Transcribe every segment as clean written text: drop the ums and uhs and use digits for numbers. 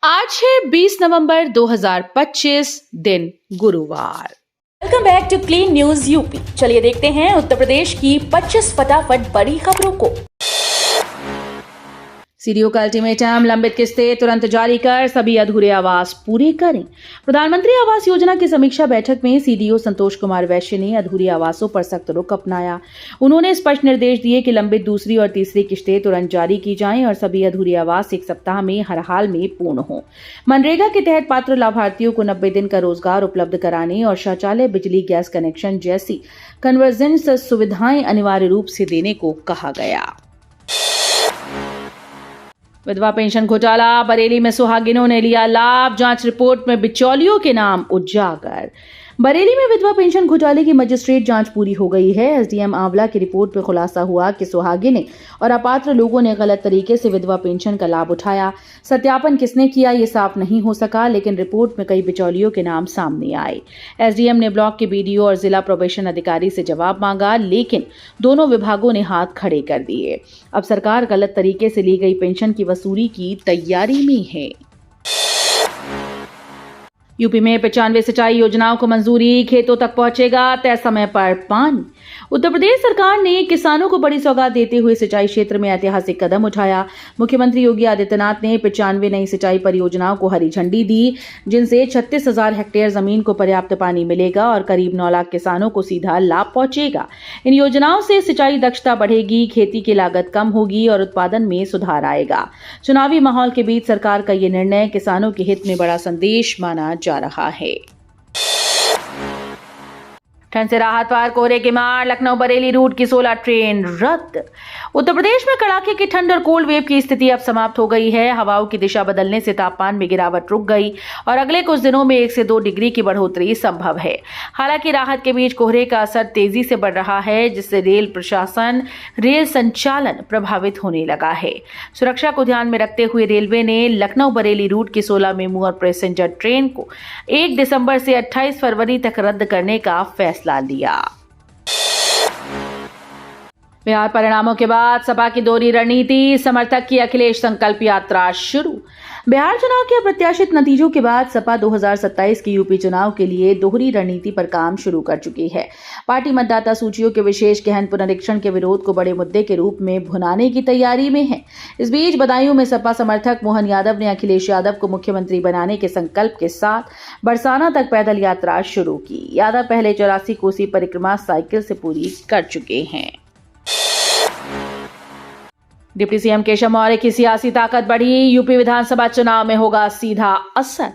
आज है 20 नवंबर 2025 दिन गुरुवार। Welcome back to Clean News UP. चलिए देखते हैं उत्तर प्रदेश की 25 फटाफट बड़ी खबरों को। सीडीओ का अल्टीमेटम, लंबित किस्तें तुरंत जारी कर सभी अधूरे आवास पूरे करें। प्रधानमंत्री आवास योजना की समीक्षा बैठक में सीडीओ संतोष कुमार वैश्य ने अधूरे आवासों पर सख्त रुख अपनाया। उन्होंने स्पष्ट निर्देश दिए कि लंबित दूसरी और तीसरी किस्तें तुरंत जारी की जाएं और सभी अधूरे आवास 1 सप्ताह में हर हाल में पूर्ण हों। मनरेगा के तहत पात्र लाभार्थियों को 90 दिन का रोजगार उपलब्ध कराने और शौचालय, बिजली, गैस कनेक्शन जैसी कन्वर्जेंस सुविधाएं अनिवार्य रूप से देने को कहा गया। विधवा पेंशन घोटाला, बरेली में सुहागिनों ने लिया लाभ, जांच रिपोर्ट में बिचौलियों के नाम उजागर। बरेली में विधवा पेंशन घोटाले की मजिस्ट्रेट जांच पूरी हो गई है। एसडीएम आंवला की रिपोर्ट में खुलासा हुआ कि सुहागिनें और अपात्र लोगों ने गलत तरीके से विधवा पेंशन का लाभ उठाया। सत्यापन किसने किया ये साफ नहीं हो सका, लेकिन रिपोर्ट में कई बिचौलियों के नाम सामने आए। एसडीएम ने ब्लॉक के बीडीओ और जिला प्रोबेशन अधिकारी से जवाब मांगा, लेकिन दोनों विभागों ने हाथ खड़े कर दिए। अब सरकार गलत तरीके से ली गई पेंशन की वसूली की तैयारी में है। यूपी में 95 सिंचाई योजनाओं को मंजूरी, खेतों तक पहुंचेगा तय समय पर पानी। उत्तर प्रदेश सरकार ने किसानों को बड़ी सौगात देते हुए सिंचाई क्षेत्र में ऐतिहासिक कदम उठाया। मुख्यमंत्री योगी आदित्यनाथ ने 95 नई सिंचाई परियोजनाओं को हरी झंडी दी, जिनसे 36,000 हेक्टेयर जमीन को पर्याप्त पानी मिलेगा और करीब 9 लाख किसानों को सीधा लाभ पहुंचेगा। इन योजनाओं से सिंचाई दक्षता बढ़ेगी, खेती की लागत कम होगी और उत्पादन में सुधार आएगा। चुनावी माहौल के बीच सरकार का ये निर्णय किसानों के हित में बड़ा संदेश माना जा रहा है। ठंड से राहत पार कोहरे की मार, लखनऊ बरेली रूट की 16 ट्रेन रद्द। उत्तर प्रदेश में कड़ाके की ठंड और कोल्ड वेव की स्थिति अब समाप्त हो गई है। हवाओं की दिशा बदलने से तापमान में गिरावट रुक गई और अगले कुछ दिनों में 1 से 2 डिग्री की बढ़ोतरी संभव है। हालांकि राहत के बीच कोहरे का असर तेजी से बढ़ रहा है, जिससे रेल संचालन प्रभावित होने लगा है। सुरक्षा को ध्यान में रखते हुए रेलवे ने लखनऊ बरेली रूट की 16 मेमू और पैसेंजर ट्रेन को 1 दिसंबर से 28 फरवरी तक रद्द करने का फैसला लिया। बिहार परिणामों के बाद सपा की दोहरी रणनीति, समर्थक की अखिलेश संकल्प यात्रा शुरू। बिहार चुनाव के अप्रत्याशित नतीजों के बाद सपा 2027 के यूपी चुनाव के लिए दोहरी रणनीति पर काम शुरू कर चुकी है। पार्टी मतदाता सूचियों के विशेष गहन पुनरीक्षण के विरोध को बड़े मुद्दे के रूप में भुनाने की तैयारी में है। इस बीच बदायूं में सपा समर्थक मोहन यादव ने अखिलेश यादव को मुख्यमंत्री बनाने के संकल्प के साथ बरसाना तक पैदल यात्रा शुरू की। यादव पहले 84 कोसी परिक्रमा साइकिल से पूरी कर चुके हैं। डिप्टी सीएम केशव मौर्य की सियासी ताकत बढ़ी, यूपी विधानसभा चुनाव में होगा सीधा असर।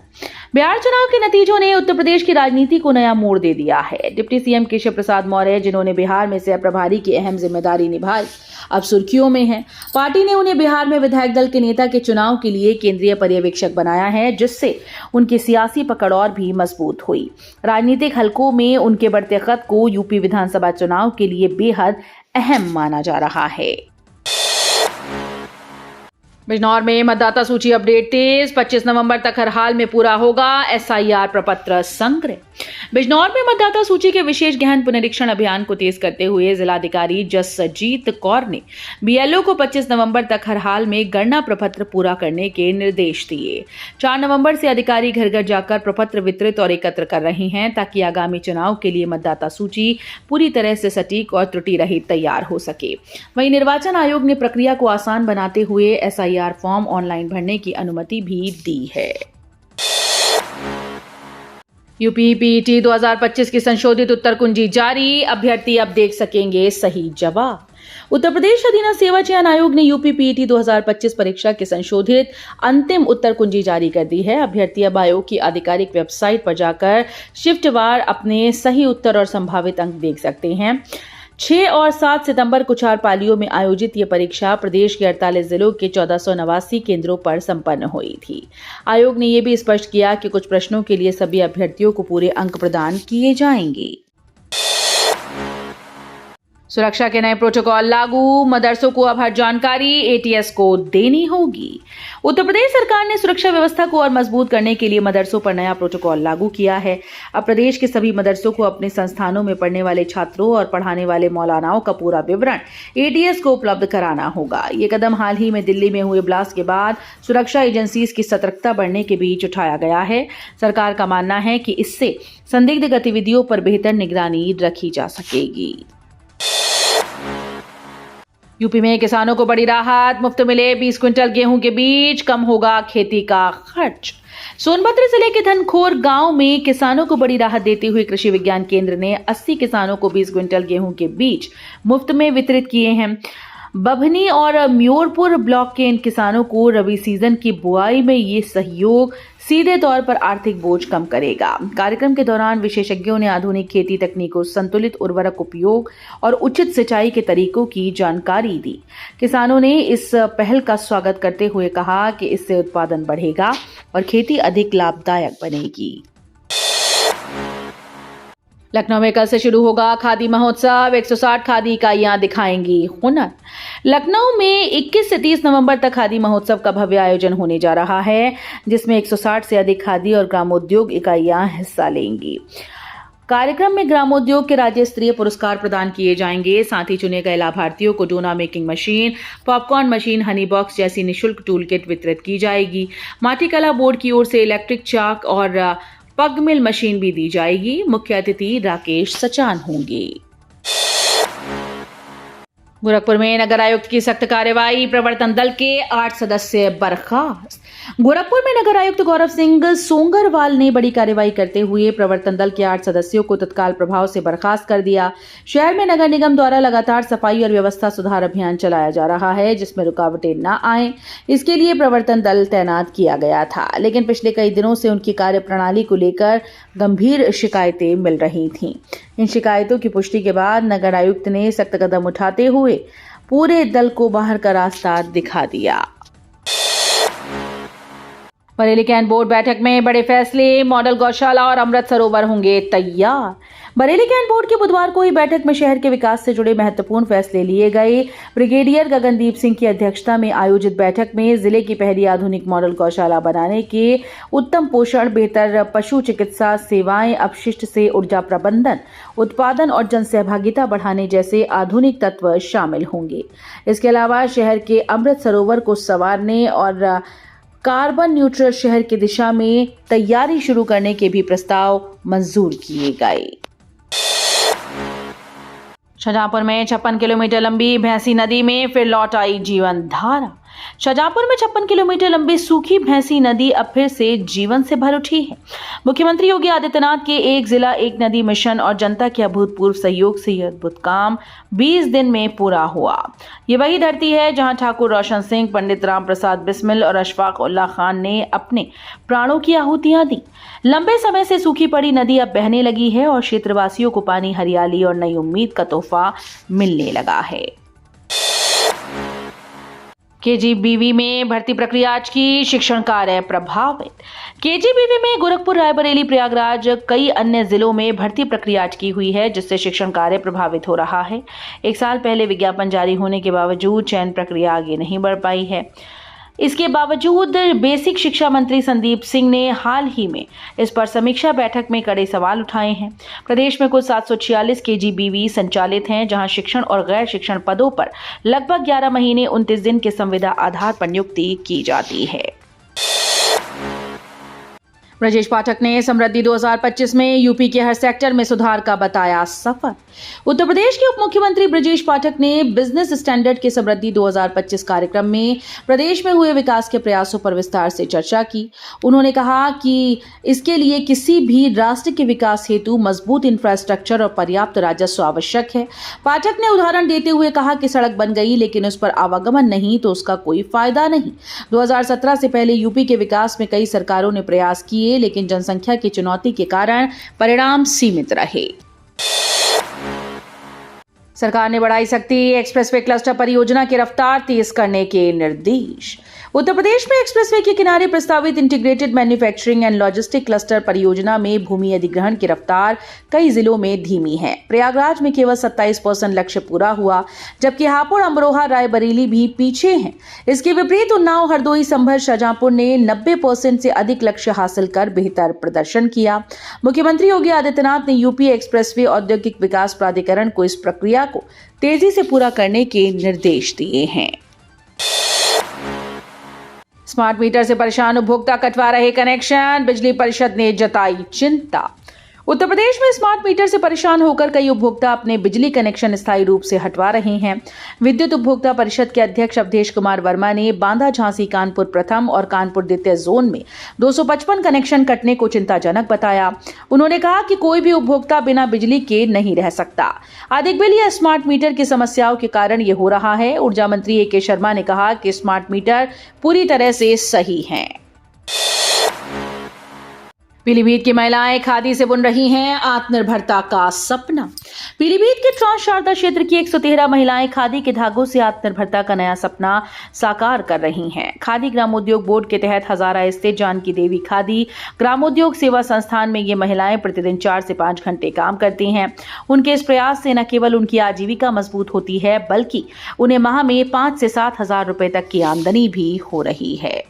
बिहार चुनाव के नतीजों ने उत्तर प्रदेश की राजनीति को नया मोड़ दे दिया है। डिप्टी सीएम केशव प्रसाद मौर्य, जिन्होंने बिहार में सह प्रभारी की अहम जिम्मेदारी निभाई, अब सुर्खियों में हैं। पार्टी ने उन्हें बिहार में विधायक दल के नेता के चुनाव के लिए केंद्रीय पर्यवेक्षक बनाया है, जिससे उनकी सियासी पकड़ और भी मजबूत हुई। राजनीतिक हलकों में उनके बढ़ते कद को यूपी विधानसभा चुनाव के लिए बेहद अहम माना जा रहा है। बिजनौर में मतदाता सूची अपडेट तेज, 25 नवंबर तक हर हाल में पूरा होगा एसआईआर प्रपत्र संग्रह। बिजनौर में मतदाता सूची के विशेष गहन पुनरीक्षण अभियान को तेज करते हुए जिलाधिकारी जसजीत कौर ने बीएलओ को 25 नवंबर तक हर हाल में गणना प्रपत्र पूरा करने के निर्देश दिए। 4 नवंबर से अधिकारी घर घर जाकर प्रपत्र वितरित और एकत्र कर रहे हैं, ताकि आगामी चुनाव के लिए मतदाता सूची पूरी तरह से सटीक और त्रुटि रहित तैयार हो सके। वहीं निर्वाचन आयोग ने प्रक्रिया को आसान बनाते हुए एसआईआर फॉर्म ऑनलाइन भरने की अनुमति भी दी है। यूपी पीईटी 2025 की संशोधित उत्तर कुंजी जारी, अभ्यर्थी अब देख सकेंगे सही जवाब। उत्तर प्रदेश अधीनस्थ सेवा चयन आयोग ने यूपी पीईटी 2025 परीक्षा की संशोधित अंतिम उत्तर कुंजी जारी कर दी है। अभ्यर्थी अब आयोग की आधिकारिक वेबसाइट पर जाकर शिफ्टवार अपने सही उत्तर और संभावित अंक देख सकते हैं। 6 और 7 सितंबर को 4 पालियों में आयोजित ये परीक्षा प्रदेश के 48 जिलों के 1489 केंद्रों पर संपन्न हुई थी। आयोग ने यह भी स्पष्ट किया कि कुछ प्रश्नों के लिए सभी अभ्यर्थियों को पूरे अंक प्रदान किए जाएंगे। सुरक्षा के नए प्रोटोकॉल लागू, मदरसों को अब हर जानकारी एटीएस को देनी होगी। उत्तर प्रदेश सरकार ने सुरक्षा व्यवस्था को और मजबूत करने के लिए मदरसों पर नया प्रोटोकॉल लागू किया है। अब प्रदेश के सभी मदरसों को अपने संस्थानों में पढ़ने वाले छात्रों और पढ़ाने वाले मौलानाओं का पूरा विवरण एटीएस को उपलब्ध कराना होगा। ये कदम हाल ही में दिल्ली में हुए ब्लास्ट के बाद सुरक्षा एजेंसीज की सतर्कता बढ़ने के बीच उठाया गया है। सरकार का मानना है कि इससे संदिग्ध गतिविधियों पर बेहतर निगरानी रखी जा सकेगी। यूपी में किसानों को बड़ी राहत, मुफ्त मिले 20 क्विंटल गेहूं के बीज, कम होगा खेती का खर्च। सोनभद्र जिले के धनखोर गांव में किसानों को बड़ी राहत देते हुए कृषि विज्ञान केंद्र ने 80 किसानों को 20 क्विंटल गेहूं के बीज मुफ्त में वितरित किए हैं। बभनी और म्योरपुर ब्लॉक के इन किसानों को रबी सीजन की बुआई में ये सहयोग सीधे तौर पर आर्थिक बोझ कम करेगा। कार्यक्रम के दौरान विशेषज्ञों ने आधुनिक खेती तकनीकों, संतुलित उर्वरक उपयोग और उचित सिंचाई के तरीकों की जानकारी दी। किसानों ने इस पहल का स्वागत करते हुए कहा कि इससे उत्पादन बढ़ेगा और खेती अधिक लाभदायक बनेगी। लखनऊ में कल से शुरू होगा खादी महोत्सव, 160 खादी इकाइयां दिखाएंगी हुनर। लखनऊ में 21 से 30 नवंबर तक खादी महोत्सव का भव्य आयोजन होने जा रहा है, जिसमें 160 से अधिक खादी और ग्रामोद्योग इकाइयां हिस्सा लेंगी। कार्यक्रम में ग्रामोद्योग के राज्य स्तरीय पुरस्कार प्रदान किए जाएंगे। साथ ही चुने गए लाभार्थियों को डोना making machine, popcorn machine, honey box जैसी निःशुल्क टूल किट वितरित की जाएगी। माटी कला बोर्ड की ओर से इलेक्ट्रिक चाक और पग मिल मशीन भी दी जाएगी। मुख्य अतिथि राकेश सचान होंगे। गोरखपुर में नगर आयुक्त की सख्त कार्रवाई, प्रवर्तन दल के 8 सदस्य बर्खास्त। गोरखपुर में नगर आयुक्त गौरव सिंह सोंगरवाल ने बड़ी कार्रवाई करते हुए प्रवर्तन दल के 8 सदस्यों को तत्काल प्रभाव से बर्खास्त कर दिया। शहर में नगर निगम द्वारा लगातार सफाई और व्यवस्था सुधार अभियान चलाया जा रहा है, जिसमें रुकावटें न आए, इसके लिए प्रवर्तन दल तैनात किया गया था। लेकिन पिछले कई दिनों से उनकी कार्यप्रणाली को लेकर गंभीर शिकायतें मिल रही थीं। इन शिकायतों की पुष्टि के बाद नगर आयुक्त ने सख्त कदम उठाते हुए पूरे दल को बाहर का रास्ता दिखा दिया। बरेली कैंट बोर्ड बैठक में बड़े फैसले, मॉडल गौशाला और अमृत सरोवर होंगे तैयार। बरेली कैंट बोर्ड की बुधवार को हुई बैठक में शहर के विकास से जुड़े महत्वपूर्ण फैसले लिए गए। ब्रिगेडियर गगनदीप सिंह की अध्यक्षता में आयोजित बैठक में जिले की पहली आधुनिक मॉडल गौशाला बनाने के, उत्तम पोषण, बेहतर पशु चिकित्सा सेवाएं, अपशिष्ट से ऊर्जा प्रबंधन, उत्पादन और जन सहभागिता बढ़ाने जैसे आधुनिक तत्व शामिल होंगे। इसके अलावा शहर के अमृत सरोवर को संवारने और कार्बन न्यूट्रल शहर की दिशा में तैयारी शुरू करने के भी प्रस्ताव मंजूर किए गए। शाहजहांपुर में 56 किलोमीटर लंबी भैंसी नदी में फिर लौट आई जीवन धारा। शाहजहांपुर में 56 किलोमीटर लंबी सूखी भैंसी नदी अब फिर से जीवन से भर उठी है। मुख्यमंत्री योगी आदित्यनाथ के एक जिला एक नदी मिशन और जनता के अभूतपूर्व सहयोग से यह अद्भुत काम 20 दिन में पूरा हुआ। ये वही धरती है जहां ठाकुर रोशन सिंह, पंडित राम प्रसाद बिस्मिल और अशफाक उल्लाह खान ने अपने प्राणों की आहुतियां दी। लंबे समय से सूखी पड़ी नदी अब बहने लगी है और क्षेत्रवासियों को पानी, हरियाली और नई उम्मीद का तोहफा मिलने लगा है। केजीबीवी में भर्ती प्रक्रिया आज की, शिक्षण कार्य प्रभावित। केजीबीवी में गोरखपुर, रायबरेली, प्रयागराज, कई अन्य जिलों में भर्ती प्रक्रिया अटकी हुई है, जिससे शिक्षण कार्य प्रभावित हो रहा है। 1 साल पहले विज्ञापन जारी होने के बावजूद चयन प्रक्रिया आगे नहीं बढ़ पाई है। इसके बावजूद बेसिक शिक्षा मंत्री संदीप सिंह ने हाल ही में इस पर समीक्षा बैठक में कड़े सवाल उठाए हैं। प्रदेश में कुल 746 केजीबीवी संचालित हैं, जहां शिक्षण और गैर शिक्षण पदों पर लगभग 11 महीने 29 दिन के संविदा आधार पर नियुक्ति की जाती है। ब्रजेश पाठक ने समृद्धि 2025 में यूपी के हर सेक्टर में सुधार का बताया सफर। उत्तर प्रदेश के उप मुख्यमंत्री ब्रजेश पाठक ने बिजनेस स्टैंडर्ड के समृद्धि 2025 कार्यक्रम में प्रदेश में हुए विकास के प्रयासों पर विस्तार से चर्चा की। उन्होंने कहा कि इसके लिए किसी भी राष्ट्र के विकास हेतु मजबूत इंफ्रास्ट्रक्चर और पर्याप्त राजस्व आवश्यक है। पाठक ने उदाहरण देते हुए कहा कि सड़क बन गई लेकिन उस पर आवागमन नहीं तो उसका कोई फायदा नहीं। 2017 से पहले यूपी के विकास में कई सरकारों ने प्रयास किए, लेकिन जनसंख्या की चुनौती के कारण परिणाम सीमित रहे। सरकार ने बढ़ाई शक्ति, एक्सप्रेसवे क्लस्टर परियोजना की रफ्तार तेज करने के निर्देश। उत्तर प्रदेश में एक्सप्रेसवे के किनारे प्रस्तावित integrated manufacturing and logistic cluster परियोजना में भूमि अधिग्रहण की रफ्तार कई जिलों में धीमी है। प्रयागराज में केवल 27% लक्ष्य पूरा हुआ, जबकि हापुड़, अमरोहा, रायबरेली भी पीछे हैं। इसके विपरीत उन्नाव, हरदोई, संभल, शाहजहांपुर ने 90% से अधिक लक्ष्य हासिल कर बेहतर प्रदर्शन किया। मुख्यमंत्री योगी आदित्यनाथ ने यूपी एक्सप्रेसवे औद्योगिक विकास प्राधिकरण को इस प्रक्रिया को तेजी से पूरा करने के निर्देश दिए हैं। स्मार्ट मीटर से परेशान उपभोक्ता कटवा रहे कनेक्शन, बिजली परिषद ने जताई चिंता। उत्तर प्रदेश में स्मार्ट मीटर से परेशान होकर कई उपभोक्ता अपने बिजली कनेक्शन स्थायी रूप से हटवा रहे हैं। विद्युत उपभोक्ता परिषद के अध्यक्ष अवधेश कुमार वर्मा ने बांदा, झांसी, कानपुर प्रथम और कानपुर द्वितीय जोन में 255 कनेक्शन कटने को चिंताजनक बताया। उन्होंने कहा कि कोई भी उपभोक्ता बिना बिजली के नहीं रह सकता। अधिक बिल या स्मार्ट मीटर की समस्याओं के कारण ये हो रहा है। ऊर्जा मंत्री ए.के. शर्मा ने कहा कि स्मार्ट मीटर पूरी तरह से सही हैं। पीलीभीत की महिलाएं खादी से बुन रही हैं आत्मनिर्भरता का सपना। पीलीभीत के ट्रांस शारदा क्षेत्र की 113 महिलाएं खादी के धागों से आत्मनिर्भरता का नया सपना साकार कर रही हैं। खादी ग्रामोद्योग बोर्ड के तहत हजारा स्थित जानकी देवी खादी ग्रामोद्योग सेवा संस्थान में ये महिलाएं प्रतिदिन 4 से 5 घंटे काम करती हैं। उनके इस प्रयास से न केवल उनकी आजीविका मजबूत होती है, बल्कि उन्हें माह में 5 से 7 हजार रुपए तक की आमदनी भी हो रही है।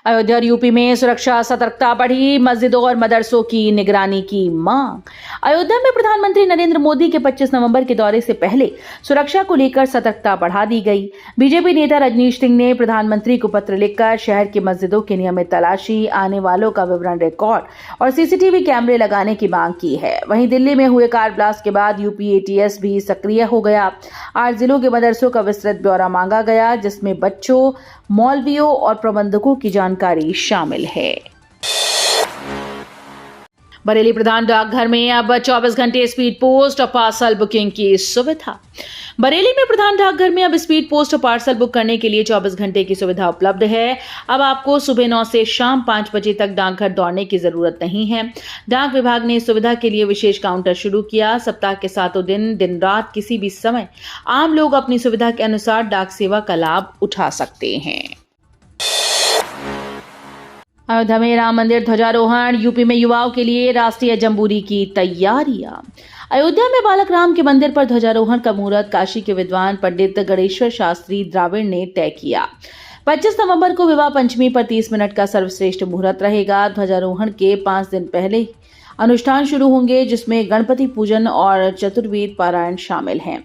अयोध्या और यूपी में सुरक्षा सतर्कता बढ़ी, मस्जिदों और मदरसों की निगरानी की मांग। अयोध्या में प्रधानमंत्री नरेंद्र मोदी के 25 नवंबर के दौरे से पहले सुरक्षा को लेकर सतर्कता बढ़ा दी गई। बीजेपी नेता रजनीश सिंह ने प्रधानमंत्री को पत्र लिखकर शहर की मस्जिदों की नियमित तलाशी, आने वालों का विवरण रिकॉर्ड और सीसीटीवी कैमरे लगाने की मांग की है। वहीं दिल्ली में हुए कार ब्लास्ट के बाद यूपी एटीएस भी सक्रिय हो गया। 8 जिलों के मदरसों का विस्तृत ब्यौरा मांगा गया, जिसमें बच्चों, मौलवियों और प्रबंधकों की जानकारी शामिल है। बरेली प्रधान डाकघर में अब 24 घंटे स्पीड पोस्ट और पार्सल बुकिंग की सुविधा। बरेली में प्रधान डाकघर में अब स्पीड पोस्ट और पार्सल बुक करने के लिए 24 घंटे की सुविधा उपलब्ध है। अब आपको सुबह 9 से शाम 5 बजे तक डाकघर दौड़ने की जरूरत नहीं है। डाक विभाग ने इस सुविधा के लिए विशेष काउंटर शुरू किया। सप्ताह के 7 दिन, दिन रात, किसी भी समय आम लोग अपनी सुविधा के अनुसार डाक सेवा का लाभ उठा सकते हैं। अयोध्या में राम मंदिर ध्वजारोहण, यूपी में युवाओं के लिए राष्ट्रीय जम्बूरी की तैयारियां। अयोध्या में बालक राम के मंदिर पर ध्वजारोहण का मुहूर्त काशी के विद्वान पंडित गणेश्वर शास्त्री द्राविड़ ने तय किया। 25 नवंबर को विवाह पंचमी पर 30 मिनट का सर्वश्रेष्ठ मुहूर्त रहेगा। ध्वजारोहण के 5 दिन पहले अनुष्ठान शुरू होंगे, जिसमें गणपति पूजन और चतुर्वेद पारायण शामिल हैं।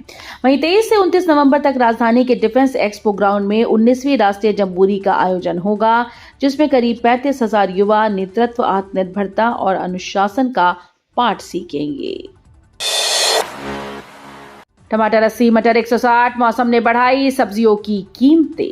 वहीं 23 से 29 नवंबर तक राजधानी के डिफेंस एक्सपो ग्राउंड में 19वीं राष्ट्रीय जम्बूरी का आयोजन होगा, जिसमें करीब 35,000 युवा नेतृत्व, आत्मनिर्भरता और अनुशासन का पाठ सीखेंगे। टमाटर 80, मटर 160, मौसम ने बढ़ाई सब्जियों की कीमतें।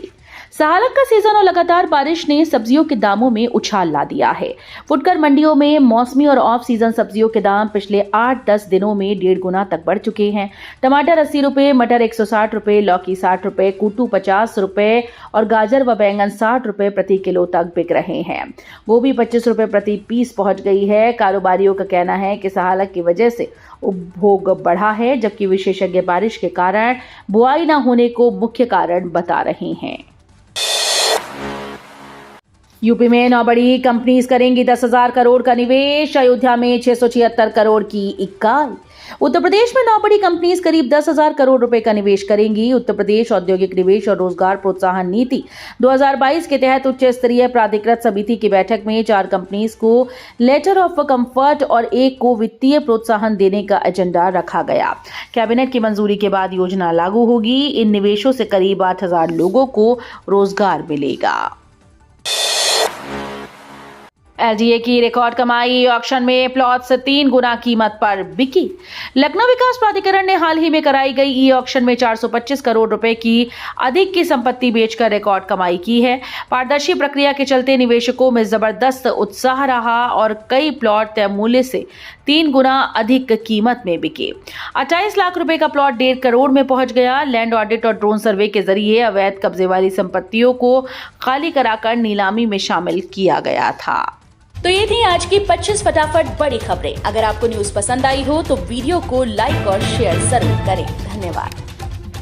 सालक का सीजन और लगातार बारिश ने सब्जियों के दामों में उछाल ला दिया है। फुटकर मंडियों में मौसमी और ऑफ सीजन सब्जियों के दाम पिछले 8-10 दिनों में 1.5 गुना तक बढ़ चुके हैं। टमाटर 80 रुपए, मटर 160 रुपए, लौकी 60 रुपए, कूटू 50 रुपए और गाजर व बैंगन 60 रुपए प्रति किलो तक बिक रहे हैं। गोभी 25 रुपए प्रति पीस पहुंच गई है। कारोबारियों का कहना है कि सहालक की वजह से उपभोग बढ़ा है, जबकि विशेषज्ञ बारिश के कारण बुआई न होने को मुख्य कारण बता रहे हैं। यूपी में 9 बड़ी कंपनीज करेंगी 10,000 करोड़ का निवेश। अयोध्या में 676 करोड़ की इकाई। उत्तर प्रदेश में 9 बड़ी कंपनीज करीब 10,000 करोड़ रुपए का निवेश करेंगी। उत्तर प्रदेश औद्योगिक निवेश और रोजगार प्रोत्साहन नीति 2022 के तहत उच्च स्तरीय प्राधिकृत समिति की बैठक में 4 कंपनीज को लेटर ऑफ कंफर्ट और 1 को वित्तीय प्रोत्साहन देने का एजेंडा रखा गया। कैबिनेट की मंजूरी के बाद योजना लागू होगी। इन निवेशों से करीब 8,000 लोगों को रोजगार मिलेगा। एलडीए की रिकॉर्ड कमाई, ऑक्शन में प्लॉट्स 3 गुना कीमत पर बिकी। लखनऊ विकास प्राधिकरण ने हाल ही में कराई गई ई ऑक्शन में 425 करोड़ रुपए की अधिक की संपत्ति बेचकर रिकॉर्ड कमाई की है। पारदर्शी प्रक्रिया के चलते निवेशकों में जबरदस्त उत्साह रहा और कई प्लॉट तय मूल्य से 3 गुना अधिक कीमत में बिके। 28 लाख रुपए का प्लॉट 1.5 करोड़ में पहुंच गया। लैंड ऑडिट और ड्रोन सर्वे के जरिए अवैध कब्जे वाली संपत्तियों को खाली कराकर नीलामी में शामिल किया गया था। तो ये थी आज की 25 फटाफट बड़ी खबरें। अगर आपको न्यूज पसंद आई हो तो वीडियो को लाइक और शेयर जरूर करें। धन्यवाद।